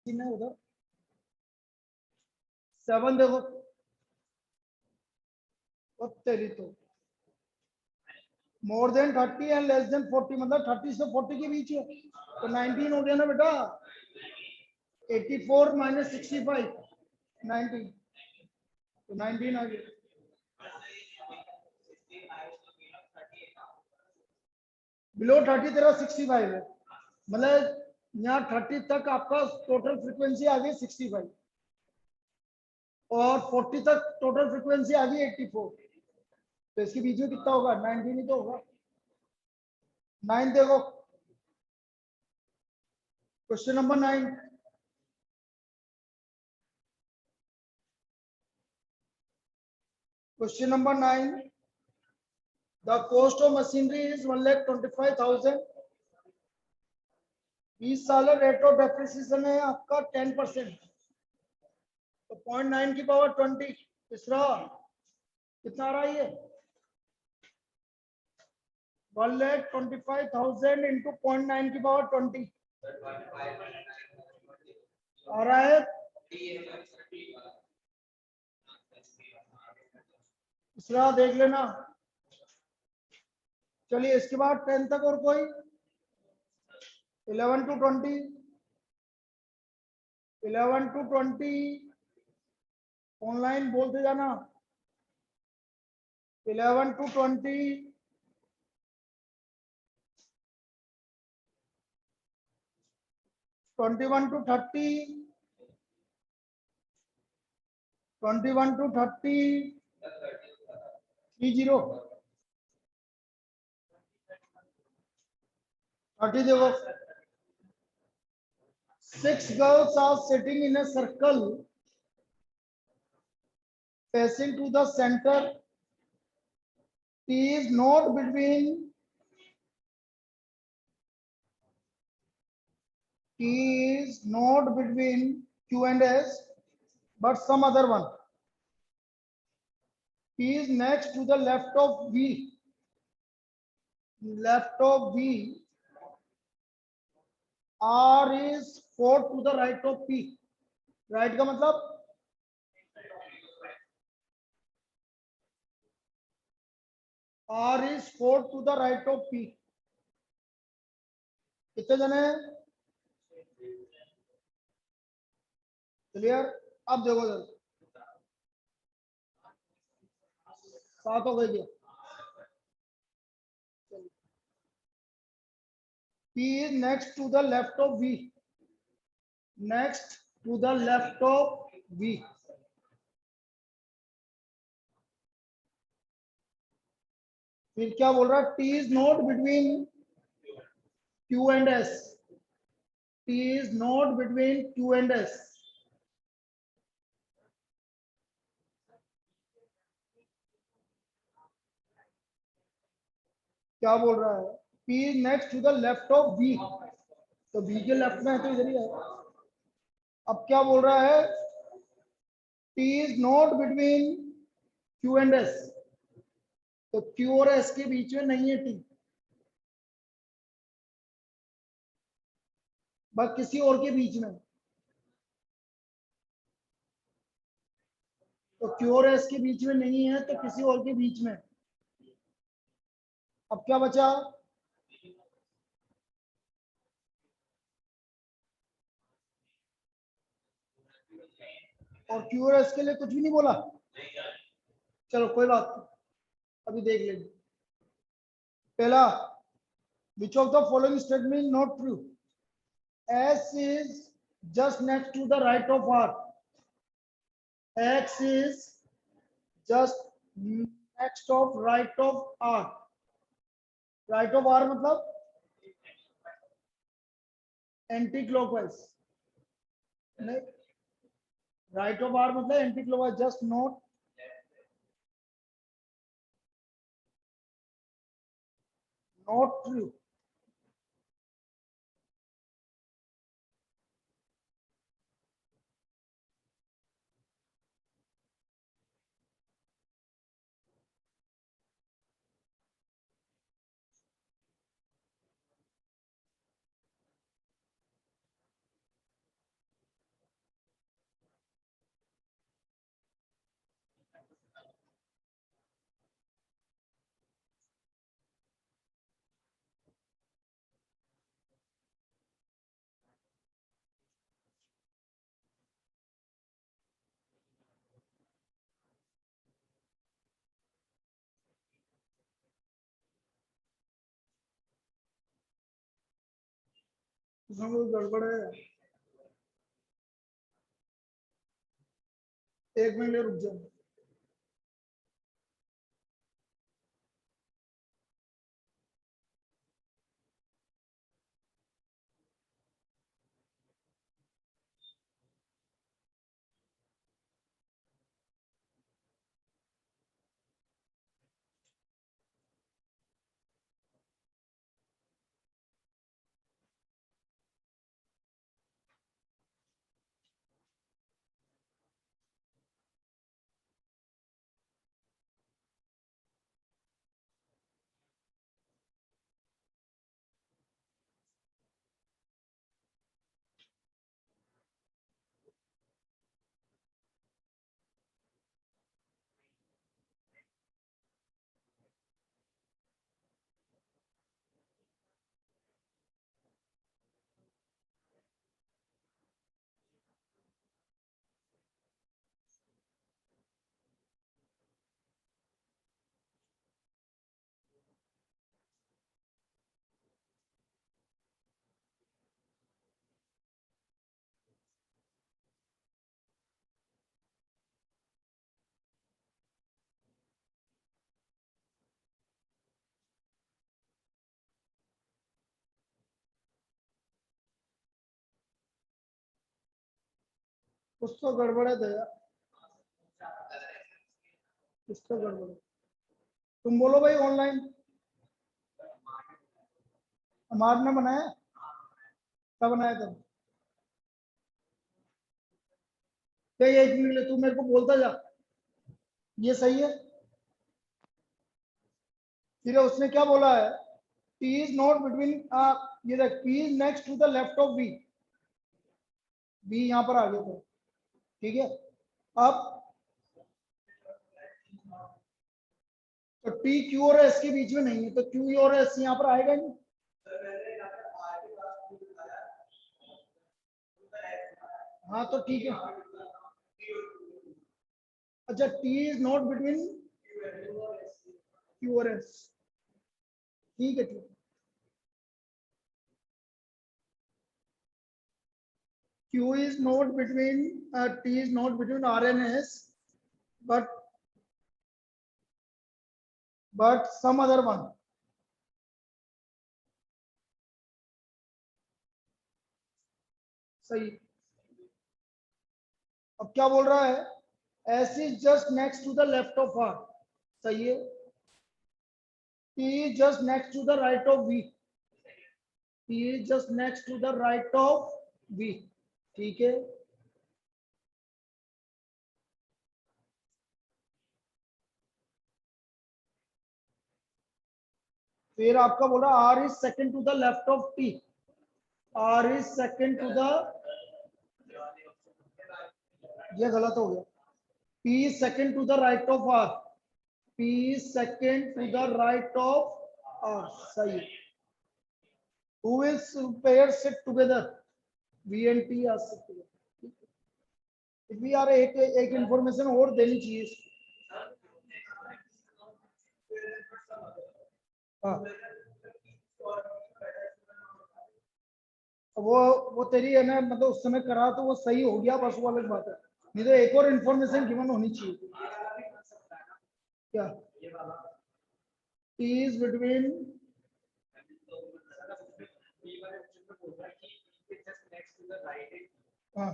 है उधर 7 देखो तेरी तो more than 30 and less than 40 मतलब 30 से 40 के बीच है तो 19 हो गया ना बेटा 84 माइनस 65 19 तो 19 आ गया बिलो 30 तेरा 65 है मतलब यहाँ 30 तक आपका टोटल फ्रीक्वेंसी आ गई 65 और 40 तक टोटल फ्रीक्वेंसी आ गई 84 तो इसके बीच में कितना होगा 19 ही तो होगा 9 देखो question number 9 question number 9 the cost of machinery is 1,25,000 20 साल रेट ऑफ डेप्रिसिएशन है आपका 10% तो 0.9 की पावर 20 तीसरा कितना आ रहा है ये 1,25,000 इंटू 0.9 की पावर 20 आ रहा है तीसरा देख लेना चलिए इसके बाद 10 तक और कोई 11 टू 20 11 टू 20 ऑनलाइन बोलते जाना 11 टू 20 21 to 30 21 to 30 30 30 देखो 6 girls are sitting in a circle facing to the center. T is not between Q and S but some other one. P is next to the left of V. Left of V. R is 4 to the right of P. Right का मतलब R is 4 to the right of P. कितने जने हैं clear अब देखो जरा 7 हो गई P is next to the left of V. Next to the left of V. फिर क्या बोल रहा है T is not between Q and S. T is not between Q and S. क्या बोल रहा है P is next to the left of V. तो V के लेफ्ट में है तो इधर ही है अब क्या बोल रहा है T is not between Q and S. तो Q और S के बीच में नहीं है T बस किसी और के बीच में तो Q और S के बीच में नहीं है तो किसी और के बीच में अब क्या बचा और Q और S के लिए कुछ भी नहीं बोला चलो कोई बात नहीं अभी देख लेंगे पहला which of the following statement is not true S is just next to the right of R. X is just next of right of R. Right of R मतलब एंटी क्लॉकवाइज नहीं राइट ऑफ R मतलब anti clockwise just not true इसमें कोई गड़बड़ है? एक minute रुक जाओ। कुछ तो गड़बड़ है दया, कुछ तो गड़बड़ है। तुम बोलो भाई ऑनलाइन। हमारे ने बनाया, कब बनाया था? क्या ये एक मिनट तू मेरे को बोलता जा, ये सही है? फिर उसने क्या बोला है? P is not between ये देख, P is next to the left of V। V यहाँ पर आ गया था, ठीक है। अब तो T Q और S के बीच में नहीं है, तो Q और S यहाँ पर आएगा नहीं। हाँ तो ठीक है। अच्छा, T is not between Q और S, ठीक है ठीक है। Q is not between T is not between R and S, but some other one। सही। अब क्या बोल रहा है? S is just next to the left of R, सही है। T is just next to the right of V, T is just next to the right of V, ठीक है। फिर आपका बोल रहा R is second to the left of T, R is second to the, ये गलत हो गया। P is second to the right of R, P is second to the right of R, सही। Who will pair sit together? V and T are sit together। भी यार एक information और देनी चाहिए। हाँ, वो तेरी है ना, मतलब उस समय करा तो वो सही हो गया, बस वो अलग बात है। नहीं तो एक और इंफॉर्मेशन गिवन होनी चाहिए। क्या? T is between, हाँ,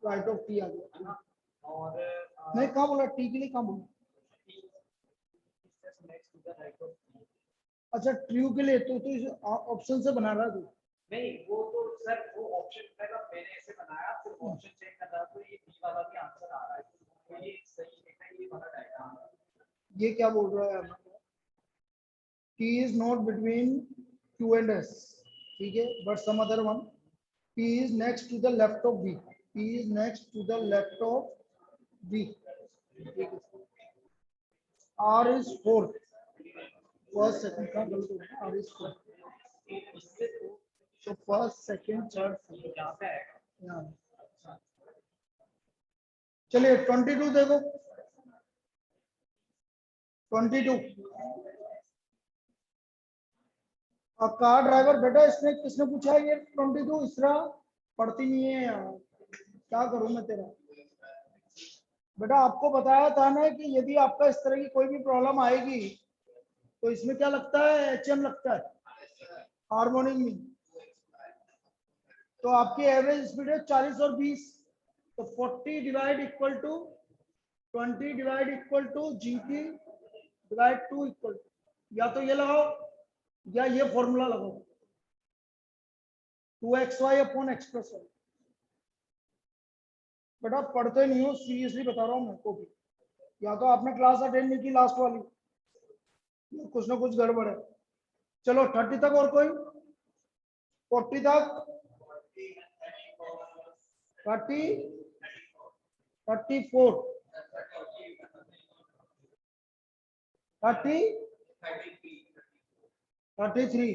राइट ऑफ T आ गया। नहीं, कहाँ बोला T के लिए, कहाँ बोला? अच्छा, ट्रू के लिए तो इस ऑप्शन से बना रहा है तू? नहीं, वो तो सर वो ऑप्शन मैंने ऐसे बनाया, फिर ऑप्शन चेक कर रहा तो ये बी वाला भी आंसर आ रहा है, तो ये सही है, ये वाला डायग्राम। ये क्या बोल रहा है? T is not between Q and S, ठीक है, but some other one। P is next to the left of V, P is next to the left of V, ठीक है। R is 4, फर्स्ट सेकंड का गलत हो गया, R is 4, तो first second third यहाँ पे आएगा। चलिए 22 देखो, 22 और कार ड्राइवर बेटा इसने किसने पूछा है ये 22 इसरा पढ़ती नहीं है यार, क्या करूं मैं तेरा। बेटा आपको बताया था ना कि यदि आपका इस तरह की कोई भी प्रॉब्लम आएगी तो इसमें क्या लगता है, एचएम लगता है हार्मोनिक में। तो आपकी एवरेज स्पीड है 40 और 20, तो 40 divide equal to 20 divide equal to GT divide 2 equal to, या तो ये लगाओ या ये फॉर्मूला लगाओ 2xy upon x plus Y. बेटा पढ़ते नहीं हो, सीरियसली बता रहा हूँ मैं को भी, या तो आपने क्लास अटेंड नहीं की लास्ट वाली, कुछ ना कुछ गड़बड़ है। चलो 30 तक और कोई, 40 तक, 30, 34, 30, 33।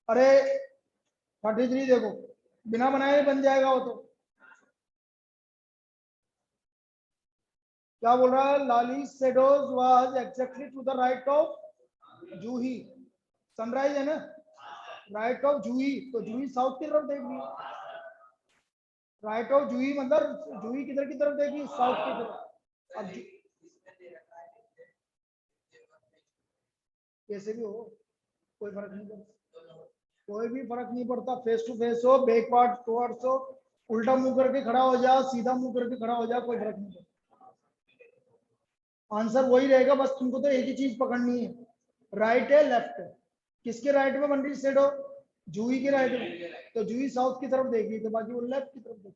अरे 33 देखो, बिना बनाए बन जाएगा वो तो। क्या बोल रहा है, Lali shadows was exactly to the right of Juhi. Sunrise है ना, राइट ऑफ जूही, तो जूही साउथ की तरफ देख रही है। राइट ऑफ जूही मतलब जूही किधर की तरफ देगी, साउथ की तरफ। अब कैसे भी हो कोई फर्क नहीं पड़ता, कोई भी फर्क नहीं पड़ता। फेस टू फेस हो, बैकवर्ड टुवर्ड्स हो, उल्टा मुंह करके खड़ा हो जा, सीधा मुंह करके खड़ा हो जा, कोई फर्क नहीं पड़ता। आंसर वही रहेगा, बस तुमको तो एक ही चीज पकड़नी है, राइट है लेफ्ट है। किसके राइट में बन रही शेडो, जूही के राइट में, तो जूही साउथ की तरफ देगी, तो बाकी वो लेफ्ट की तरफ देगी।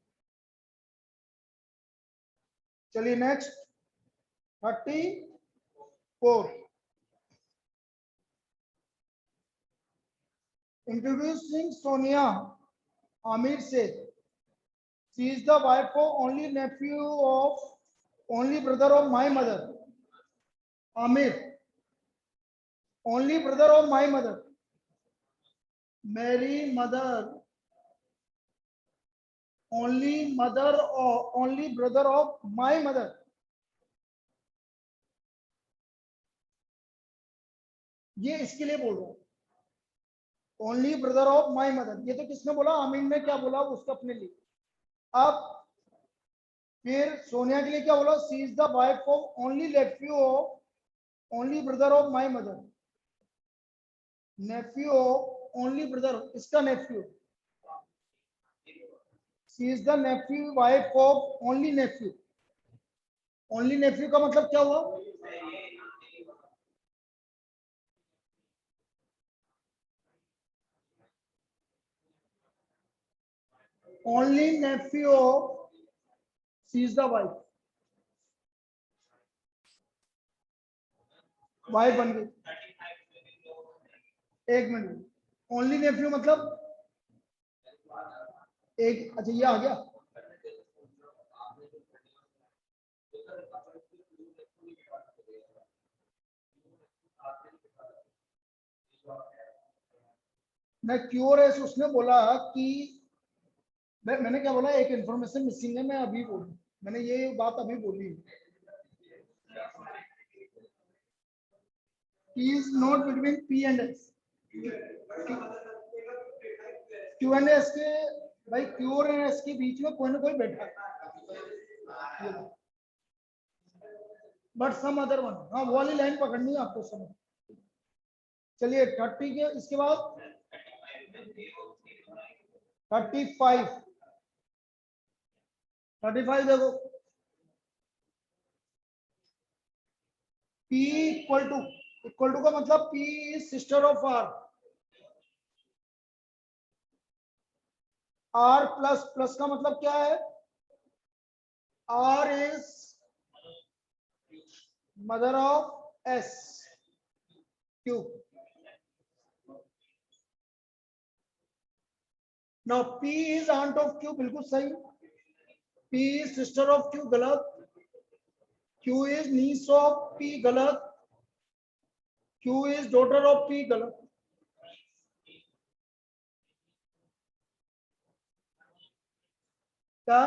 चलिए नेक्स्ट 34। इंट्रोड्यूसिंग सोनिया, आमिर से she is the wife of only nephew of only brother of my mother. Amir, only brother of my mother. Mary mother, only mother or only brother of my mother. ये इसके लिए बोल रहा हूँ, only brother of my mother. ये तो किसने बोला, आमिर ने क्या बोला उसका अपने लिए। अब फिर सोनिया के लिए क्या बोला, she is the wife of only nephew of only brother of my mother. Nephew of only brother, इसका nephew, she is the nephew wife of only nephew. Only nephew का मतलब क्या हुआ, only nephew of, she is the wife, wife बन गई। एक minute, only Neiphiu मतलब एक, अच्छा ये आ गया। मैं क्यूरियस, उसने बोला कि मैंने क्या बोला, एक इंफॉर्मेशन मिसिंग है, मैं अभी बोलूं, मैंने ये बात अभी बोली। P is not between P and S. Q and S के भाई, Q और S के बीच में कोई ना कोई बैठा है, बट सम अदर वन। हाँ वो वाली लाइन पकड़नी है आपको समझ। चलिए 30 के इसके बाद 35, 35 देखो, P इक्वल टू का मतलब P is sister of R, R plus plus का मतलब क्या है, R is mother of S, Q। Now P is aunt of Q, बिल्कुल सही। P is sister of Q, गलत। Q is niece of P, गलत। Q is daughter of P, गलत। क्या,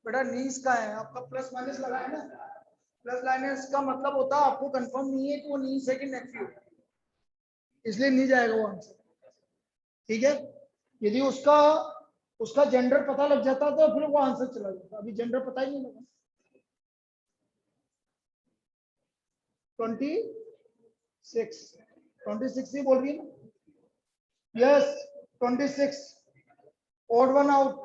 बेटा नीस का है आपका, प्लस माइनस लगा है ना, प्लस माइनस का मतलब होता है आपको कंफर्म नहीं है कि वो नीस है कि नेफ्यू, इसलिए नहीं जाएगा वो आंसर। ठीक है, यदि उसका उसका जेंडर पता लग जाता तो फिर वो आंसर चला जाता, अभी जेंडर पता ही नहीं लगा। 26 ही बोल रही है ना, यस 26, odd one out,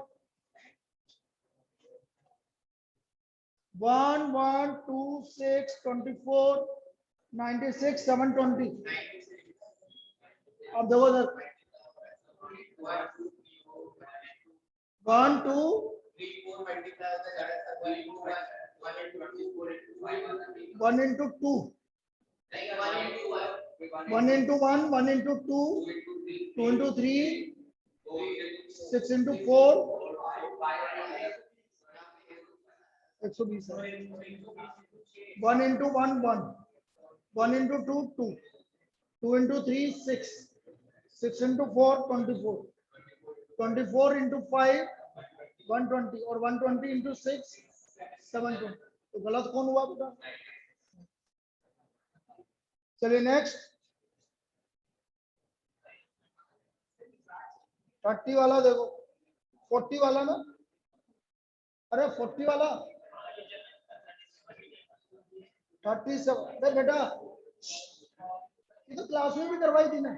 1 1 2 6 24 96 720। अब देखो sir 1 2 1 into 2, 1 into 1, 1 into 2, 2 into 3, 6 into 4, 120 है। 1 into 1 1, 1 into 2 2, 2 into 3 6, 6 into 4 24, 24 into 5 120 और 120 into 6 720। तो गलत कौन हुआ बेटा? चलिए नेक्स्ट 30 वाला देखो, 40 वाला ना, अरे 40 वाला 37। अरे बेटा ये तो क्लास में भी करवाई थी ना।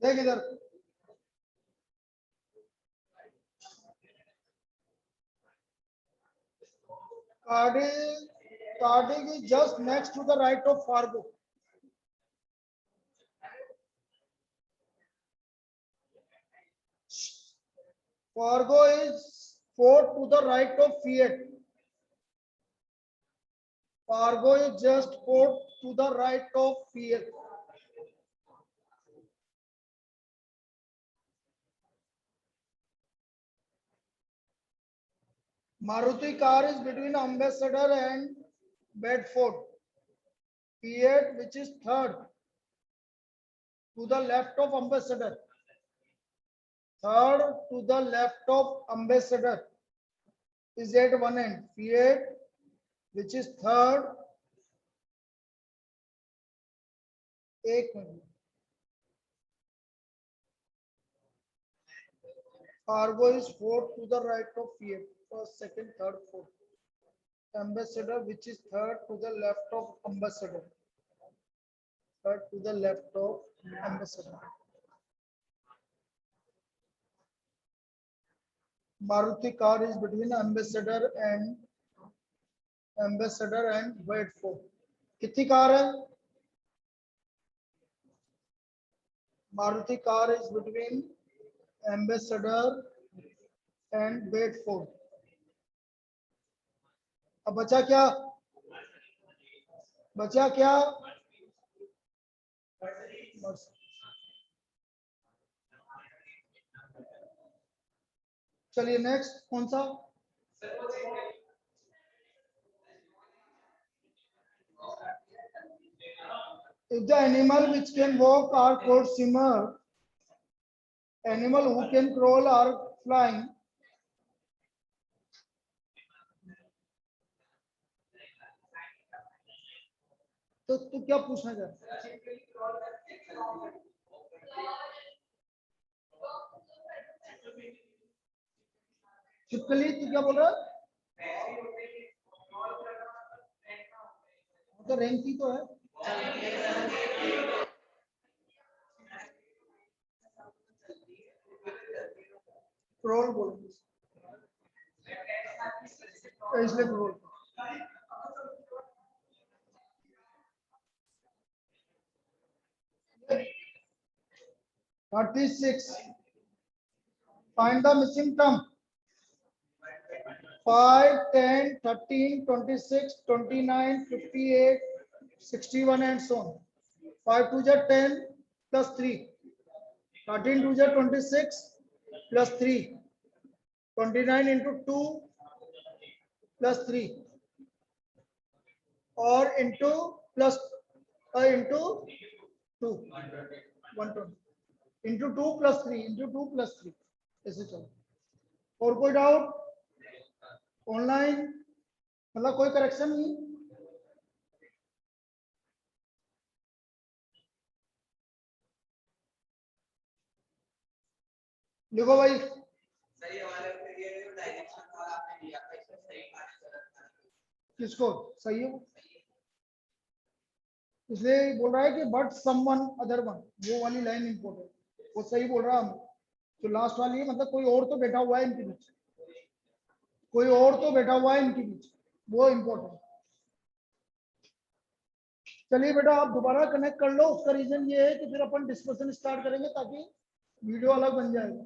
देख इधर, Cardiff is just next to the right of Fargo. Fargo is 4 to the right of Fiat. Fargo is just 4 to the right of Fiat. Maruti car is between Ambassador and Bedford. Fiat, which is third to the left of Ambassador. Third to the left of Ambassador is at one end. Fiat, which is third. एक minute, Fargo is fourth to the right of Fiat. First, second, third, fourth. Ambassador, which is third to the left of Ambassador. Third to the left of Ambassador. Maruti car is between Ambassador and Bedford. कितनी car है? Maruti car is between Ambassador and Bedford. अब बचा क्या? बचा क्या? चलिए next कौन सा? If the animal which can walk are called swimmer, animal who can crawl are flying. तो तू क्या पूछना चाहता है? छिपकली तू क्या बोल रहा है? तो रैंकी तो है, क्रोल बोलेंगे इसलिए crawl. (36) Find the missing term. 5, 10, 13, 26, 29, 58, 61 and so on. 5 to the 10 plus 3. 13 to the 26 plus 3. 29 into 2 plus 3. Or into plus into 2 120 into 2 plus 3 into 2 plus 3 ऐसे चलो। और कोई डाउट ऑनलाइन, मतलब कोई करेक्शन नहीं? लिखो भाई। सही हमारे ये डायरेक्शन वाला आपने दिया था इसमें सही किसको सही है? इसलिए बोल रहा है कि बट समवन अदर वन, वो वाली लाइन इंपॉर्टेंट, वो सही बोल रहा है हम। जो लास्ट वाली है मतलब कोई और तो बैठा हुआ है इनके बीच, कोई और तो बैठा हुआ है इनके बीच, वो इंपॉर्टेंट। चलिए बेटा आप दोबारा कनेक्ट कर लो। उसका रीजन ये है कि फिर अपन डिस्कशन स्टार्ट करेंगे ताकि वीडियो अलग बन जाएगा।